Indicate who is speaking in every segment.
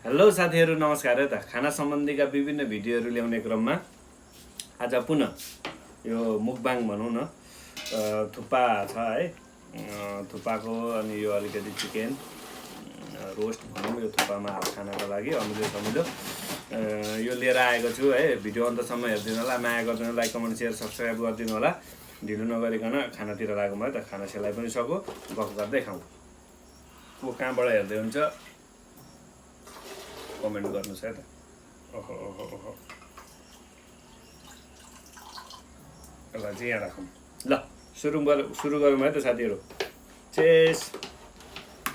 Speaker 1: Hello साथीहरु नमस्कार है त खाना सम्बन्धीका विभिन्न भिडियोहरु ल्याउने क्रममा आज पुनः यो मुकबाङ भनौं न थुक्पा छ है थुक्पाको अनि यो अलिकति चिकन रोस्ट भनौं यो थुक्पामा हात खानको लागि अमिलो यो लिएर आएको छु है भिडियो अन्तसम्म हेर्दिनु होला माया गर्दिनु लाइक कमेन्ट शेयर सब्स्क्राइब गरिदिनु होला ढिलो नगरिकन खानातिर लागौँ है त खाना सेलाइ पनि सकु गफ गर्दै खाऊ को कहाँबाट हेर्दै हुन्छ कमेन्ट गर्नुस् है त ओहो ओहो ओहो ल चाहिँ यहाँ राखौँ ल सुरु गरौँ है त साथीहरु चेस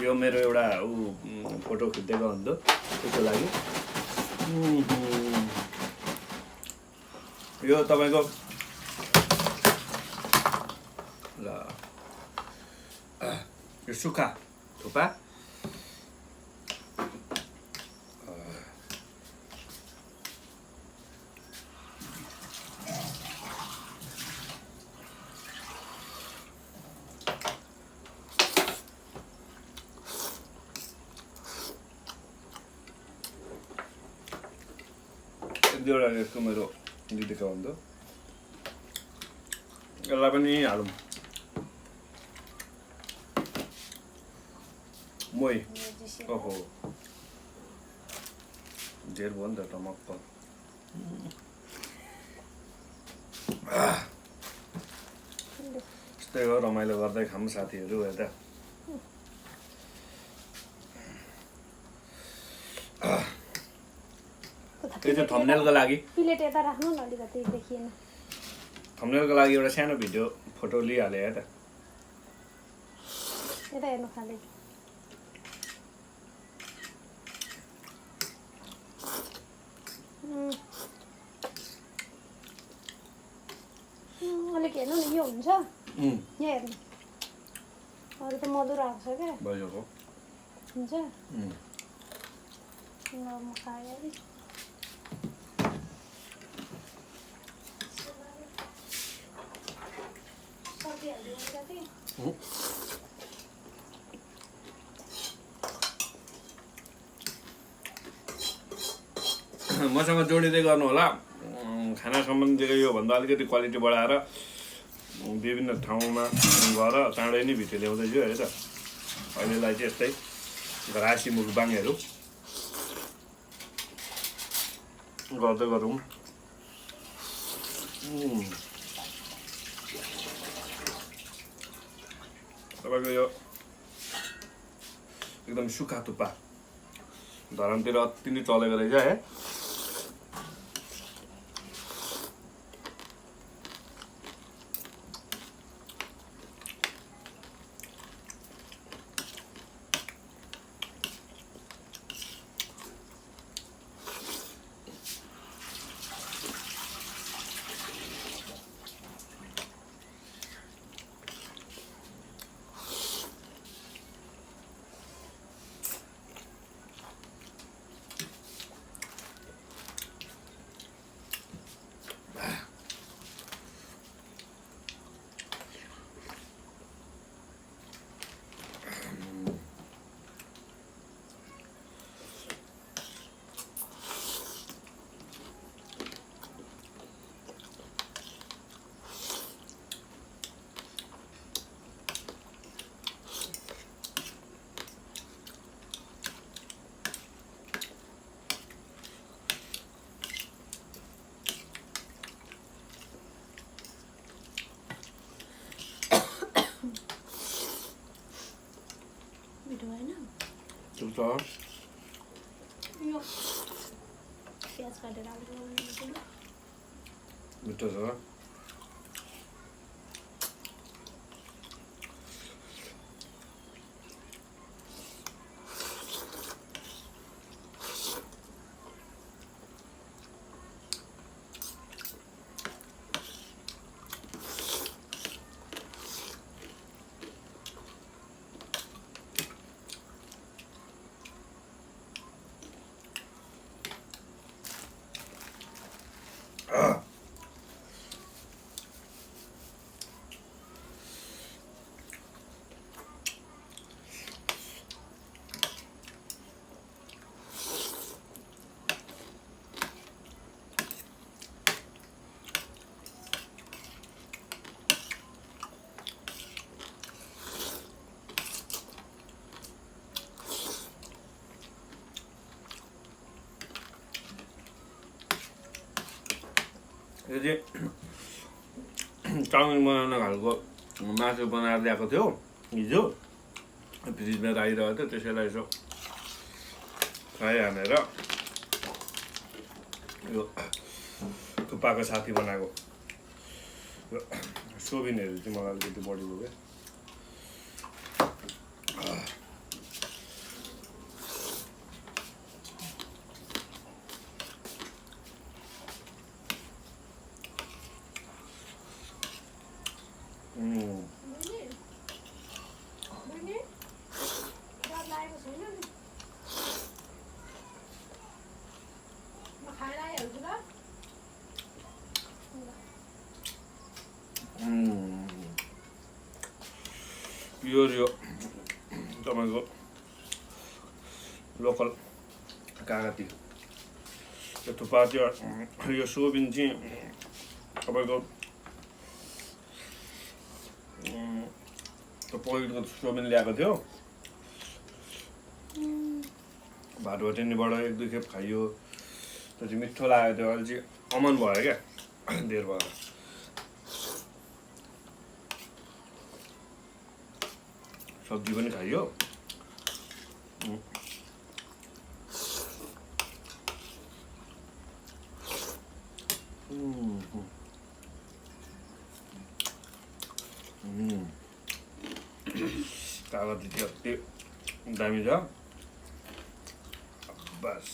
Speaker 1: यो मेरो एउटा फोटो खिच्दै गयो त्यसको लागि यो तपाईको ल यो सुक्खा थुक्पा एउटा यसको मेरो दिदीको हुँदो यसलाई पनि हालौँ मोही ओहो जेल भयो नि त टमक्क यस्तै हो रमाइलो गर्दै खाऊँ साथीहरू हेर्दा यो चाहिँ थम्बनेलको लागि
Speaker 2: प्लेट यता राख्नु न अलिकति देखिएन
Speaker 1: थम्बनेलको लागि एउटा सानो भिडियो फोटो लिइहाले है त
Speaker 2: यता हेर्नु खाले अलिक हेर्नु न यो हुन्छ यहाँ हेर्नु अरू त मधुर आएको छ क्या
Speaker 1: भइसक्यो
Speaker 2: हुन्छ म खाएँ
Speaker 1: मसँग जोडिँदै गर्नु होला खाना सम्बन्धीको यो भन्दा अलिकति क्वालिटी बढाएर विभिन्न ठाउँमा गएर चाँडै नै भिडियो ल्याउँदैछु है त अहिलेलाई चाहिँ यस्तै घरासी मुकबाङहरू गर्दै गरौँ तपाईको यो एकदम सुक्खा थुक्पा धरानतिर अति नै चलेको रहेछ है Tuh,
Speaker 2: यो प्याज काटेर हाल्नु
Speaker 1: betul so. यो चाहिँ चाउमिन बनाउन खालको मासु बनाएर ल्याएको थियो हिजो, फ्रिजमा राखिरहेको थियो, त्यसैलाई यसो फ्राई हानेर यो थुक्पाको साथी बनाएको। यो सोबिनहरू चाहिँ मलाई अलिकति बढी भयो क्या। प्योर यो तपाईँको लोकल कागती यो थुक्पा त्यो यो सोबिन चाहिँ तपाईँको पोइन्टको सोबिन ल्याएको थियो, भातभटेनीबाट एक दुई खेप खाइयो, त्यो चाहिँ मिठो लागेको थियो। अहिले चाहिँ अमन भयो क्या धेर भयो। सब्जी पनि खाइयो। कागती चाहिँ अति दामी छ बस।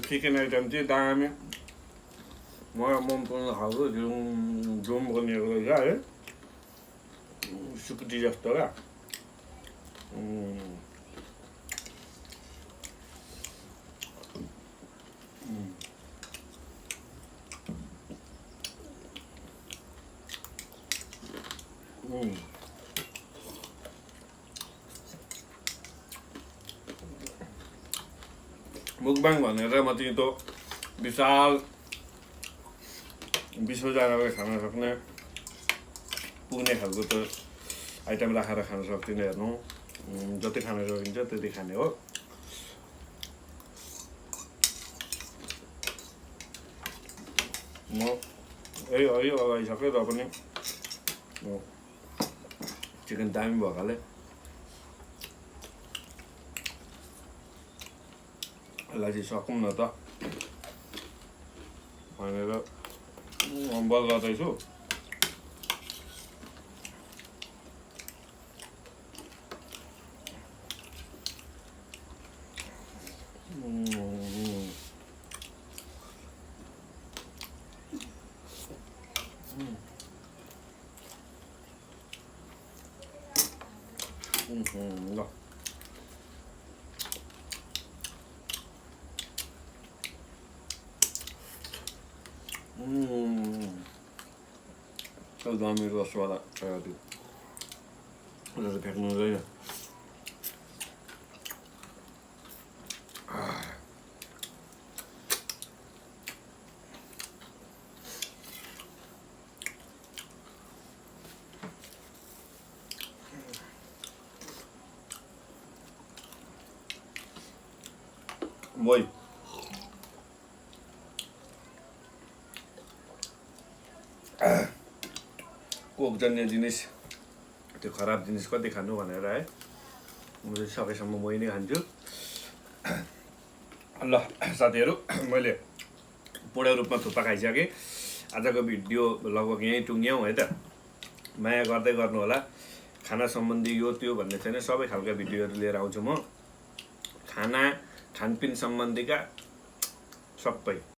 Speaker 1: चिकन आइटम चाहिँ दामी, मलाई मनपर्ने खालको झुम बनिएको रहेछ है, सुकुटी जस्तो क्या। मुकबाङ भनेर म चाहिँ त्यो विशाल 20,000 खान सक्ने पुग्ने खालको त आइटम राखेर खान सक्दिनँ। हेर्नु, जति खान सकिन्छ त्यति खाने हो। म लगाइसकेँ र पनि चिकन दामी भएकाले यसलाई चाहिँ सकौँ न त भनेर बल गर्दैछु। ल दामी रसवाला त्यो फ्याँक्नु हुँदैन। मोइ कोकजन्य जिनिस त्यो खराब जिनिस कति खानु भनेर है मैले सकेसम्म मै नै खान्छु। ल साथीहरू, मैले पूर्ण रूपमा थुक्पा खाइसकेँ। आजको भिडियो लगभग यहीँ टुङ्ग्यौँ है त। माया गर्दै गर्नु होला। खाना सम्बन्धी यो त्यो भन्ने छैन, सबै खालका भिडियोहरू लिएर आउँछु म। खाना खानपिन सम्बन्धीका सबै